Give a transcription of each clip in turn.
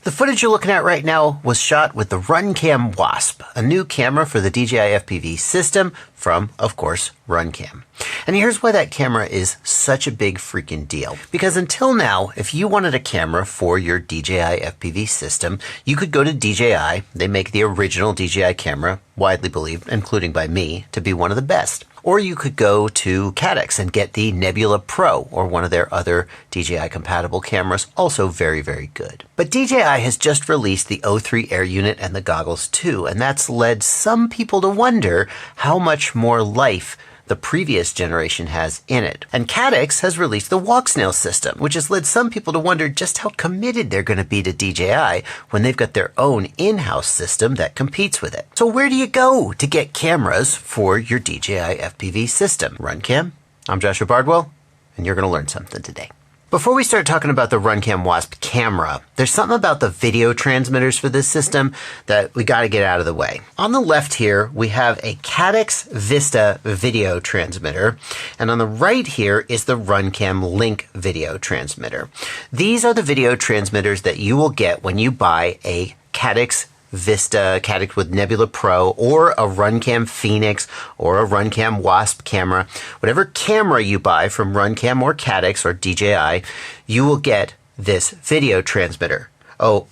The footage you're looking at right now was shot with the Runcam Wasp, a new camera for the DJI FPV system from, of course, Runcam. And here's why that camera is such a big freaking deal. Because until now, if you wanted a camera for your DJI FPV system, you could go to DJI. They make the original DJI camera, widely believed, including by me, to be one of the best. Or you could go to Caddx and get the Nebula Pro, or one of their other DJI-compatible cameras, also very, very good. But DJI has just released the O3 Air Unit and the goggles too, and that's led some people to wonder how much more life the previous generation has in it. And Caddx has released the Walk Snail system, which has led some people to wonder just how committed they're going to be to DJI when they've got their own in-house system that competes with it. So where do you go to get cameras for your DJI FPV system? Runcam? I'm Joshua Bardwell, and you're going to learn something today. Before we start talking about the Runcam Wasp camera, there's something about the video transmitters for this system that we got to get out of the way. On the left here, we have a Caddx Vista video transmitter, and on the right here is the Runcam Link video transmitter. These are the video transmitters that you will get when you buy a Caddx Vista, Caddx with Nebula Pro, or a Runcam Phoenix, or a Runcam Wasp camera. Whatever camera you buy from Runcam or Caddx or DJI, you will get this video transmitter. Oh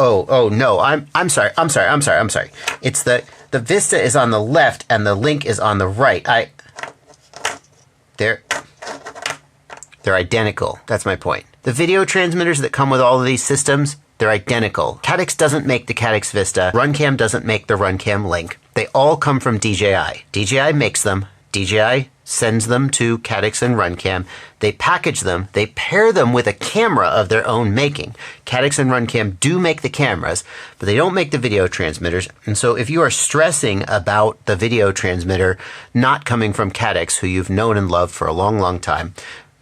no, I'm sorry. It's the Vista is on the left and the Link is on the right. They're identical. That's my point. The video transmitters that come with all of these systems, they're identical. Caddx doesn't make the Caddx Vista. Runcam doesn't make the Runcam Link. They all come from DJI. DJI makes them. DJI sends them to Caddx and Runcam. They package them. They pair them with a camera of their own making. Caddx and Runcam do make the cameras, but they don't make the video transmitters. And so if you are stressing about the video transmitter not coming from Caddx, who you've known and loved for a long, long time,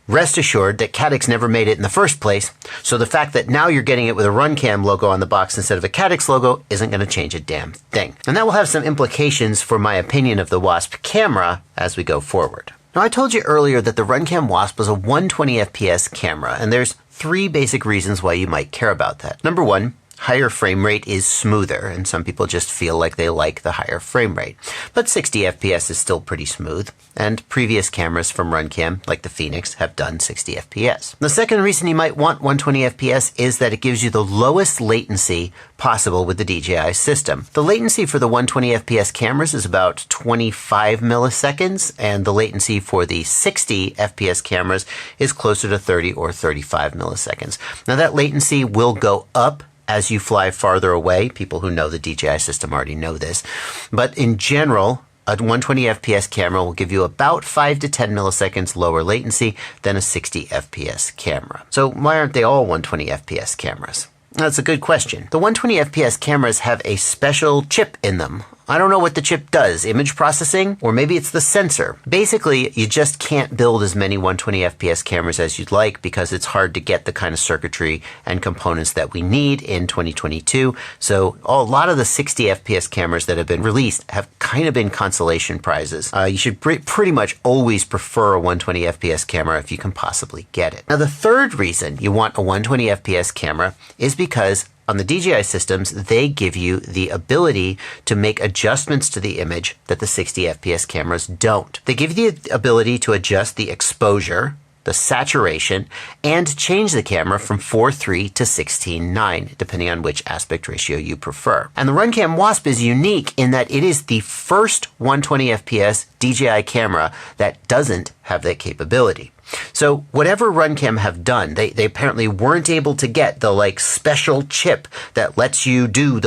rest assured that Caddx never made it in the first place, so the fact that now you're getting it with a Runcam logo on the box instead of a Caddx logo isn't going to change a damn thing. And that will have some implications for my opinion of the Wasp camera as we go forward. Now, I told you earlier that the Runcam Wasp was a 120 FPS camera, and there's three basic reasons why you might care about that. Number one, higher frame rate is smoother, and some people just feel like they like the higher frame rate. But 60 FPS is still pretty smooth, and previous cameras from Runcam, like the Phoenix, have done 60 FPS. The second reason you might want 120 FPS is that it gives you the lowest latency possible with the DJI system. The latency for the 120 FPS cameras is about 25 milliseconds, and the latency for the 60 FPS cameras is closer to 30 or 35 milliseconds. Now, that latency will go up as you fly farther away. People who know the DJI system already know this. But in general, a 120 FPS camera will give you about 5 to 10 milliseconds lower latency than a 60 FPS camera. So why aren't they all 120 FPS cameras? That's a good question. The 120 FPS cameras have a special chip in them. I don't know what the chip does, image processing, or maybe it's the sensor. Basically, you just can't build as many 120 FPS cameras as you'd like because it's hard to get the kind of circuitry and components that we need in 2022. So a lot of the 60 FPS cameras that have been released have kind of been consolation prizes. You should pretty much always prefer a 120 FPS camera if you can possibly get it. Now, the third reason you want a 120 FPS camera is because on the DJI systems, they give you the ability to make adjustments to the image that the 60 FPS cameras don't. They give you the ability to adjust the exposure, the saturation, and change the camera from 4:3 to 16:9, depending on which aspect ratio you prefer. And the Runcam Wasp is unique in that it is the first 120 FPS DJI camera that doesn't have that capability. So whatever Runcam have done, they apparently weren't able to get the special chip that lets you do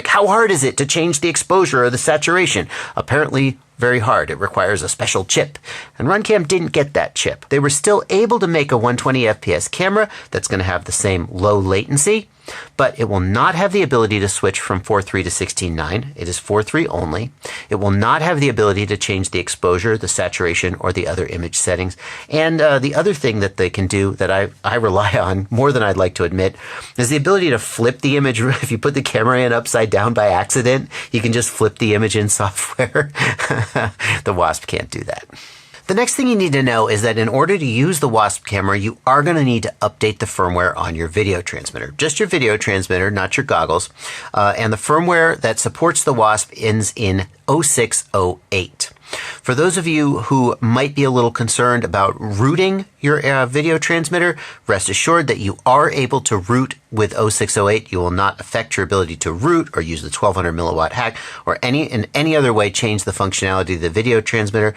how hard is it to change the exposure or the saturation? Apparently very hard. It requires a special chip. And Runcam didn't get that chip. They were still able to make a 120 FPS camera that's going to have the same low latency, but it will not have the ability to switch from 4:3 to 16:9. It is 4:3 only. It will not have the ability to change the exposure, the saturation, or the other image settings. And the other thing that they can do that I rely on more than I'd like to admit is the ability to flip the image. If you put the camera in upside down by accident, you can just flip the image in software. The Wasp can't do that. The next thing you need to know is that in order to use the Wasp camera, you are going to need to update the firmware on your video transmitter. Just your video transmitter, not your goggles. And the firmware that supports the Wasp ends in 0608. For those of you who might be a little concerned about rooting your video transmitter, rest assured that you are able to root with 0608. You will not affect your ability to root or use the 1200 milliwatt hack or in any other way change the functionality of the video transmitter,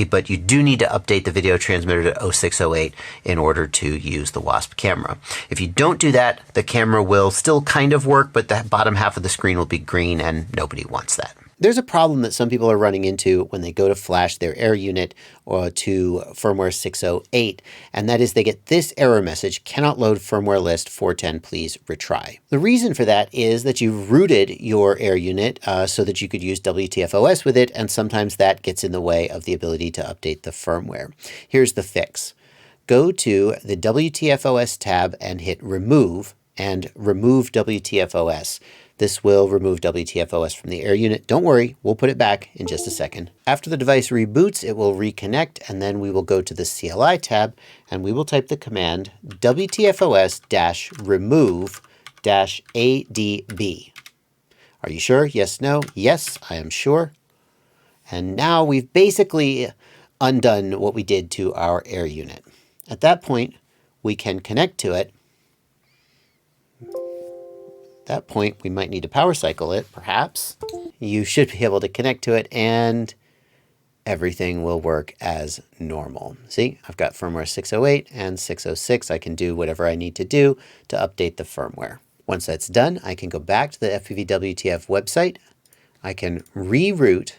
but you do need to update the video transmitter to 0608 in order to use the Wasp camera. If you don't do that, the camera will still kind of work, but the bottom half of the screen will be green, and nobody wants that. There's a problem that some people are running into when they go to flash their air unit or to firmware 608, and that is they get this error message, cannot load firmware list 410, please retry. The reason for that is that you've rooted your air unit so that you could use WTFOS with it, and sometimes that gets in the way of the ability to update the firmware. Here's the fix. Go to the WTFOS tab and hit remove, and remove WTFOS. This will remove WTFOS from the air unit. Don't worry, we'll put it back in just a second. After the device reboots, it will reconnect, and then we will go to the CLI tab, and we will type the command WTFOS-remove-ADB. Are you sure? Yes, no? Yes, I am sure. And now we've basically undone what we did to our air unit. At that point, we can connect to it. That point, we might need to power cycle it, perhaps. You should be able to connect to it and everything will work as normal. See, I've got firmware 608 and 606. I can do whatever I need to do to update the firmware. Once that's done, I can go back to the FPV-WTF website. I can reroute.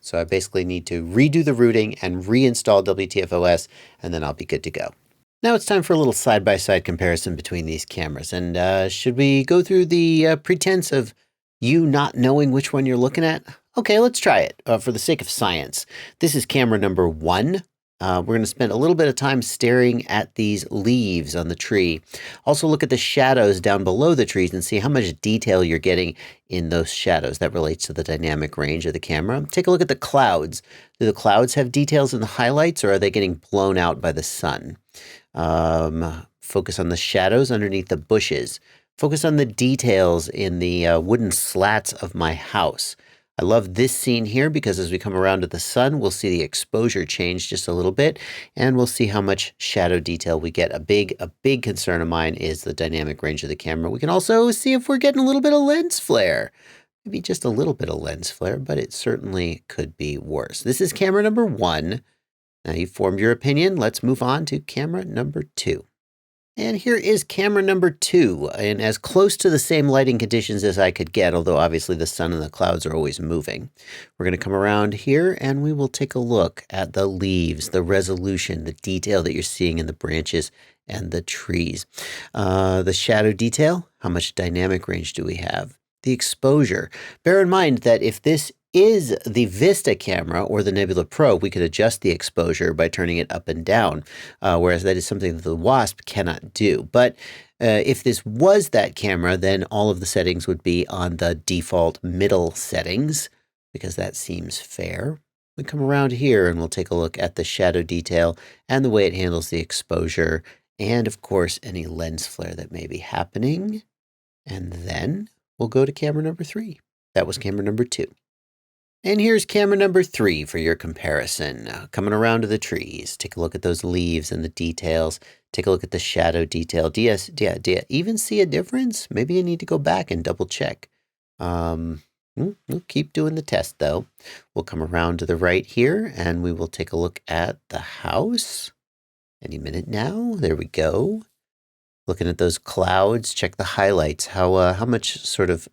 So I basically need to redo the routing and reinstall WTFOS, and then I'll be good to go. Now it's time for a little side-by-side comparison between these cameras. And should we go through the pretense of you not knowing which one you're looking at? Okay, let's try it for the sake of science. This is camera number 1. We're going to spend a little bit of time staring at these leaves on the tree. Also look at the shadows down below the trees and see how much detail you're getting in those shadows. That relates to the dynamic range of the camera. Take a look at the clouds. Do the clouds have details in the highlights, or are they getting blown out by the sun? Focus on the shadows underneath the bushes. Focus on the details in the wooden slats of my house. I love this scene here because as we come around to the sun, we'll see the exposure change just a little bit, and we'll see how much shadow detail we get. A big concern of mine is the dynamic range of the camera. We can also see if we're getting a little bit of lens flare. Maybe just a little bit of lens flare, but it certainly could be worse. This is camera number 1. Now you've formed your opinion. Let's move on to camera number 2. And here is camera number 2, and as close to the same lighting conditions as I could get, although obviously the sun and the clouds are always moving. We're going to come around here and we will take a look at the leaves, the resolution, the detail that you're seeing in the branches and the trees. The shadow detail, how much dynamic range do we have? The exposure. Bear in mind that if this is the Vista camera or the Nebula Pro, we could adjust the exposure by turning it up and down, whereas that is something that the Wasp cannot do. But if this was that camera, then all of the settings would be on the default middle settings, because that seems fair. We come around here and we'll take a look at the shadow detail and the way it handles the exposure, and of course any lens flare that may be happening. And then we'll go to camera number 3. That was camera number 2. And here's camera number 3 for your comparison. Coming around to the trees, take a look at those leaves and the details. Take a look at the shadow detail. Do you even see a difference? Maybe you need to go back and double check. We'll keep doing the test though. We'll come around to the right here and we will take a look at the house. Any minute now. There we go. Looking at those clouds, check the highlights. How much sort of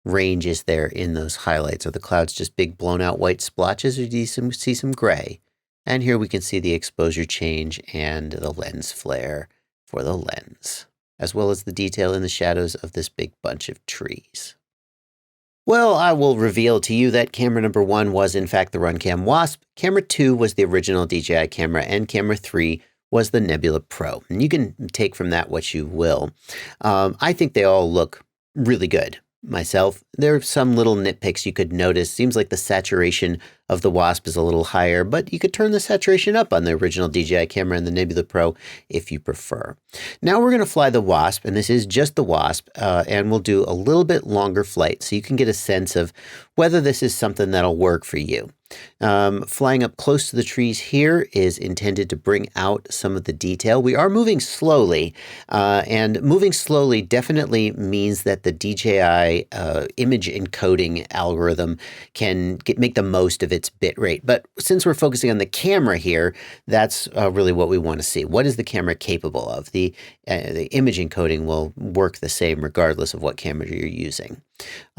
range is there in those highlights? Are the clouds just big blown out white splotches, or do you see some gray? And here we can see the exposure change and the lens flare for the lens, as well as the detail in the shadows of this big bunch of trees. Well, I will reveal to you that camera number 1 was in fact the Runcam Wasp, camera 2 was the original DJI camera, and camera 3 was the Nebula Pro. And you can take from that what you will. I think they all look really good. myself. There are some little nitpicks you could notice. Seems like the saturation of the Wasp is a little higher, but you could turn the saturation up on the original DJI camera and the Nebula Pro if you prefer. Now we're going to fly the Wasp, and this is just the Wasp, and we'll do a little bit longer flight so you can get a sense of whether this is something that'll work for you. Flying up close to the trees here is intended to bring out some of the detail. We are moving slowly, and moving slowly definitely means that the DJI image encoding algorithm can make the most of its bit rate. But since we're focusing on the camera here, that's really what we want to see. What is the camera capable of? The image encoding will work the same regardless of what camera you're using.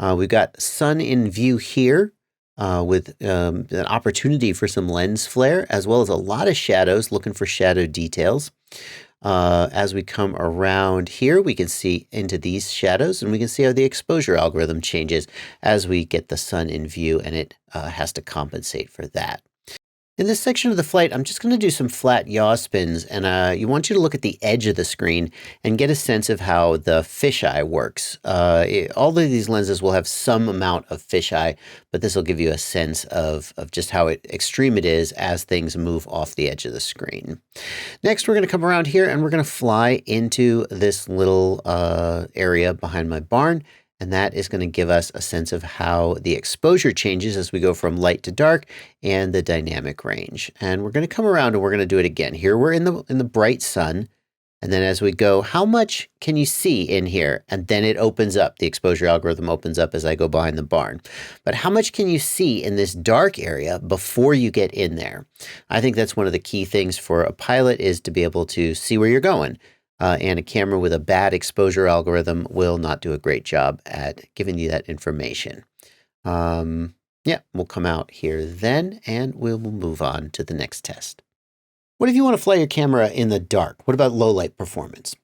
We've got sun in view here. With an opportunity for some lens flare, as well as a lot of shadows, looking for shadow details. As we come around here, we can see into these shadows, and we can see how the exposure algorithm changes as we get the sun in view, and it has to compensate for that. In this section of the flight, I'm just going to do some flat yaw spins, and you want you to look at the edge of the screen and get a sense of how the fisheye works. All of these lenses will have some amount of fisheye, but this will give you a sense of just how extreme it is as things move off the edge of the screen. Next, we're going to come around here, and we're going to fly into this little area behind my barn. And that is going to give us a sense of how the exposure changes as we go from light to dark and the dynamic range. And we're going to come around and we're going to do it again. Here we're in the bright sun. And then as we go, how much can you see in here? And then it opens up. The exposure algorithm opens up as I go behind the barn. But how much can you see in this dark area before you get in there? I think that's one of the key things for a pilot is to be able to see where you're going. And a camera with a bad exposure algorithm will not do a great job at giving you that information. Yeah, we'll come out here then, and we'll move on to the next test. What if you want to fly your camera in the dark? What about low light performance?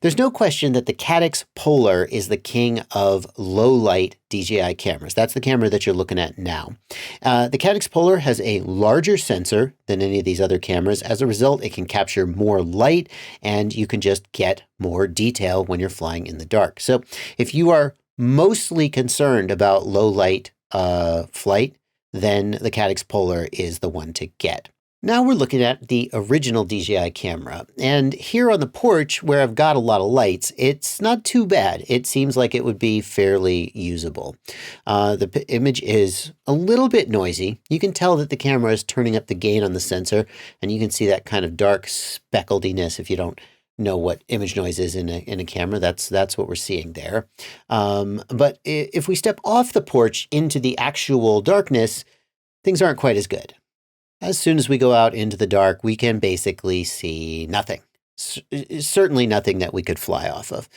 There's no question that the Caddx Polar is the king of low light DJI cameras. That's the camera that you're looking at now. The Caddx Polar has a larger sensor than any of these other cameras. As a result, it can capture more light and you can just get more detail when you're flying in the dark. So if you are mostly concerned about low light flight, then the Caddx Polar is the one to get. Now we're looking at the original DJI camera, and here on the porch where I've got a lot of lights, it's not too bad. It seems like it would be fairly usable. The image is a little bit noisy. You can tell that the camera is turning up the gain on the sensor, and you can see that kind of dark specklediness if you don't know what image noise is in a camera. That's what we're seeing there. But if we step off the porch into the actual darkness, things aren't quite as good. As soon as we go out into the dark, we can basically see nothing. Certainly nothing that we could fly off of.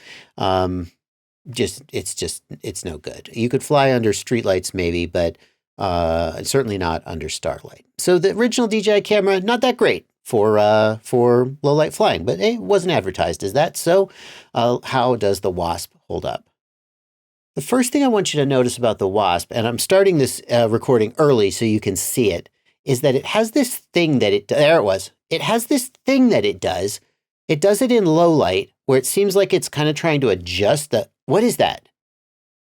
It's no good. You could fly under streetlights maybe, but certainly not under starlight. So the original DJI camera, not that great for low light flying, but it wasn't advertised as that. So how does the Wasp hold up? The first thing I want you to notice about the Wasp, and I'm starting this recording early so you can see it, is that it has this thing that it has this thing that it does. It does it in low light where it seems like it's kind of trying to adjust what is that?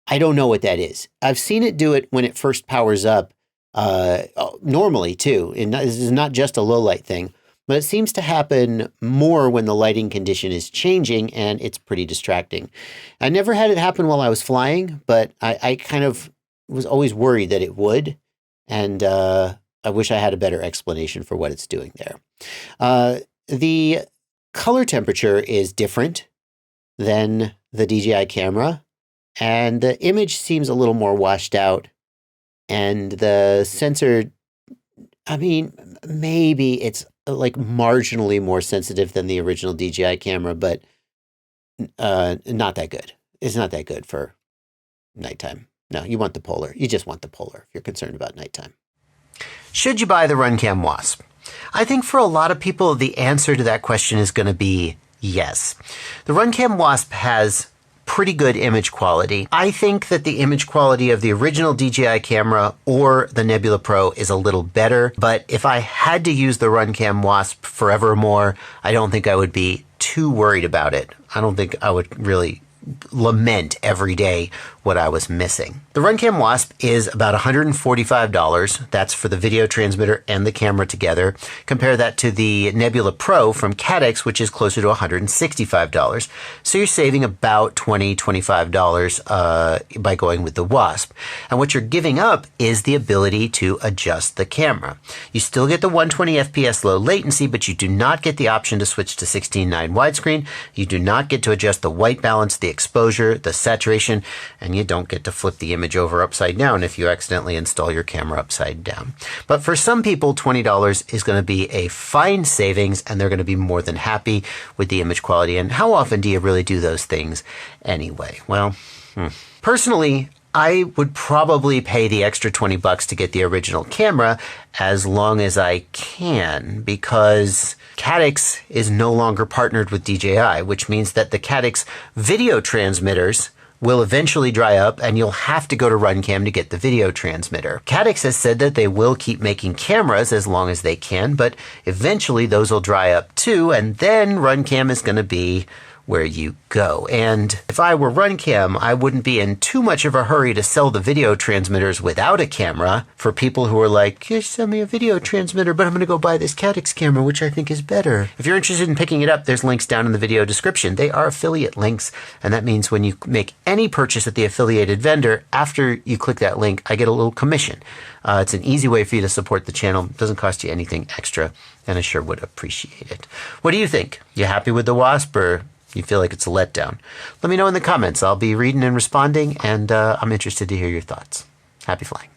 I don't know what that is. I've seen it do it when it first powers up normally too. And this is not just a low light thing, but it seems to happen more when the lighting condition is changing and it's pretty distracting. I never had it happen while I was flying, but I kind of was always worried that it would. And I wish I had a better explanation for what it's doing there. The color temperature is different than the DJI camera, and the image seems a little more washed out. And the sensor, I mean, maybe it's like marginally more sensitive than the original DJI camera, but not that good. It's not that good for nighttime. No, you want the Polar. You just want the Polar if you're concerned about nighttime. Should you buy the Runcam Wasp? I think for a lot of people, the answer to that question is going to be yes. The Runcam Wasp has pretty good image quality. I think that the image quality of the original DJI camera or the Nebula Pro is a little better, but if I had to use the Runcam Wasp forevermore, I don't think I would be too worried about it. I don't think I would really lament every day what I was missing. The Runcam Wasp is about $145. That's for the video transmitter and the camera together. Compare that to the Nebula Pro from Caddx, which is closer to $165. So you're saving about $20, $25 by going with the Wasp. And what you're giving up is the ability to adjust the camera. You still get the 120 FPS low latency, but you do not get the option to switch to 16:9 widescreen. You do not get to adjust the white balance, the exposure, the saturation, and you don't get to flip the image over upside down if you accidentally install your camera upside down. But for some people, $20 is going to be a fine savings, and they're going to be more than happy with the image quality. And how often do you really do those things anyway? Well, personally, I would probably pay the extra $20 to get the original camera as long as I can, because Caddx is no longer partnered with DJI, which means that the Caddx video transmitters will eventually dry up and you'll have to go to Runcam to get the video transmitter. Caddx has said that they will keep making cameras as long as they can, but eventually those will dry up too, and then Runcam is going to be where you go. And if I were Runcam, I wouldn't be in too much of a hurry to sell the video transmitters without a camera for people who are like, just sell me a video transmitter, but I'm going to go buy this Caddx camera, which I think is better. If you're interested in picking it up, there's links down in the video description. They are affiliate links, and that means when you make any purchase at the affiliated vendor, after you click that link, I get a little commission. It's an easy way for you to support the channel. It doesn't cost you anything extra, and I sure would appreciate it. What do you think? You happy with the Wasp, or you feel like it's a letdown? Let me know in the comments. I'll be reading and responding, and I'm interested to hear your thoughts. Happy flying.